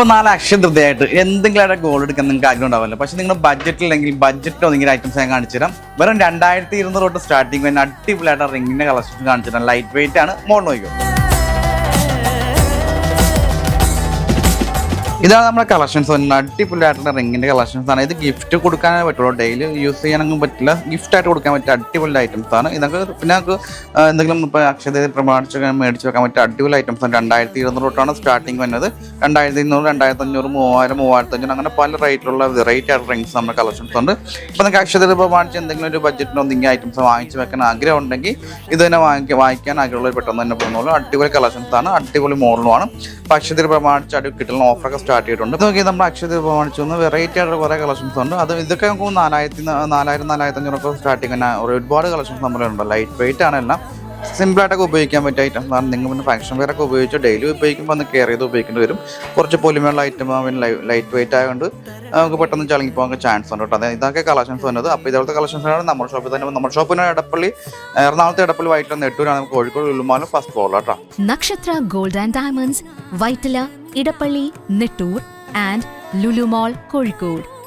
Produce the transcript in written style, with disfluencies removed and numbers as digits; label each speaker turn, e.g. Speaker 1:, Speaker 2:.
Speaker 1: അപ്പോൾ 4 അക്ഷയ ധൃതിയായിട്ട് എന്തെങ്കിലും ഗോൾഡ് എടുക്കാൻ നിങ്ങൾക്ക് ആഗ്രഹം ഉണ്ടാവില്ല. പക്ഷേ നിങ്ങൾ ബഡ്ജറ്റില്ലെങ്കിൽ ബഡ്ജറ്റ് ഒന്നെങ്കിലും ഐറ്റംസ് ഞാൻ കാണിച്ചു തരാം. വെറും 2200 തൊട്ട് സ്റ്റാർട്ടിങ് വരുന്ന അടിപൊളിയായിട്ട് റിങ്ങിൻ്റെ കളക്ഷൻ കാണിച്ചു തരാം. ലൈറ്റ് വെയിറ്റ് ആണ്, മോഡൽ നോക്കിയോ. ഇതാണ് നമ്മുടെ കളക്ഷൻസ്. അടിപൊളിയായിട്ടുള്ള റിങ്ങിൻ്റെ കളക്ഷൻസ് ആണ്. ഇത് ഗിഫ്റ്റ് കൊടുക്കാനേ പറ്റുള്ളൂ, ഡെയിലി യൂസ് ചെയ്യാനൊന്നും പറ്റില്ല. ഗിഫ്റ്റായിട്ട് കൊടുക്കാൻ പറ്റിയ അടിപൊളി ഐറ്റംസ് ആണ് ഇതൊക്കെ. പിന്നെ നമുക്ക് എന്തെങ്കിലും ഇപ്പോൾ അക്ഷയ പ്രമാണിച്ചൊക്കെ മേടിച്ച് വെക്കാൻ പറ്റിയ അടിപൊളി ഐറ്റംസ് ആണ്. 2200 തൊട്ടാണ് സ്റ്റാർട്ടിങ് വരുന്നത്. 2200, 2500, 3000, 3500 അങ്ങനെ പല റേറ്റിലുള്ള വെറൈറ്റി ആയിട്ട് റിങ്സ് നമ്മുടെ കളക്ഷൻസ് ഉണ്ട്. ഇപ്പോൾ നിങ്ങൾക്ക് അക്ഷയ പ്രമാണിച്ച് എന്തെങ്കിലും ഒരു ബഡ്ജറ്റിനോ എന്തെങ്കിലും ഐറ്റംസ് വാങ്ങിച്ച് വെക്കാൻ ആഗ്രഹം ഉണ്ടെങ്കിൽ ഇത് തന്നെ വാങ്ങിക്കാൻ ആഗ്രഹമുള്ളവർ പെട്ടെന്ന് തന്നെ പോകുന്നുള്ളൂ. അടിപൊളി കളക്ഷൻസ് ആണ്, അടിപൊളി മോഡലുമാണ്. അപ്പോൾ അക്ഷയ പ്രമാണിച്ച് കിട്ടുന്ന ഓഫറൊക്കെ സ്റ്റാർട്ട് ചെയ്തിട്ടുണ്ട്. നോക്കി നമ്മുടെ അക്ഷയ പ്രമാണിച്ച് ഒന്ന് വെറൈറ്റി ആയിട്ടുള്ള കുറേ കളക്ഷൻസ് ഉണ്ട്. ഇതൊക്കെ നമുക്ക് 4000-4500 സ്റ്റാർട്ടിങ് തന്നെ ഒരുപാട് കളക്ഷൻസ് നമ്മളുണ്ട്. ലൈറ്റ് വെയിറ്റ് ആണ് എല്ലാം. സിമ്പിളായിട്ടൊക്കെ ഉപയോഗിക്കാൻ പറ്റിയ ഐറ്റംസ് ആണ്. നിങ്ങൾ പിന്നെ ഫംഗ്ഷൻ വെയർ ഒക്കെ ഉപയോഗിച്ച് ഡെയിലി ഉപയോഗിക്കുമ്പോൾ ഒന്ന് കെയർ ചെയ്ത് ഉപയോഗിക്കേണ്ടി വരും. കുറച്ച് പൊലിമയുള്ള ഐറ്റം ലൈറ്റ് വെയിറ്റ് ആയതുകൊണ്ട് നമുക്ക് പെട്ടെന്ന് ചളങ്ങി പോകാൻ ചാൻസ് ഉണ്ട് കേട്ടോ. അതായത് ഇതൊക്കെ കളക്ഷൻസ് വന്നത്. അപ്പോൾ ഇതുപോലത്തെ കളക്ഷൻസാണ് നമ്മുടെ ഷോപ്പിൽ തന്നെ. നമ്മുടെ ഷോപ്പിന് എടപ്പള്ളി, എറണാകുളത്ത് എടപ്പള്ളി, വൈറ്റില, നെട്ടൂരാണ്. നമുക്ക് കോഴിക്കോട് ലുലുമാലും ഫസ്റ്റ് ഫ്ലോർ കേട്ടോ.
Speaker 2: നക്ഷത്ര gold and diamonds, Vyttila, Edappally, Nettoor and Lulu mall, Kozhikode.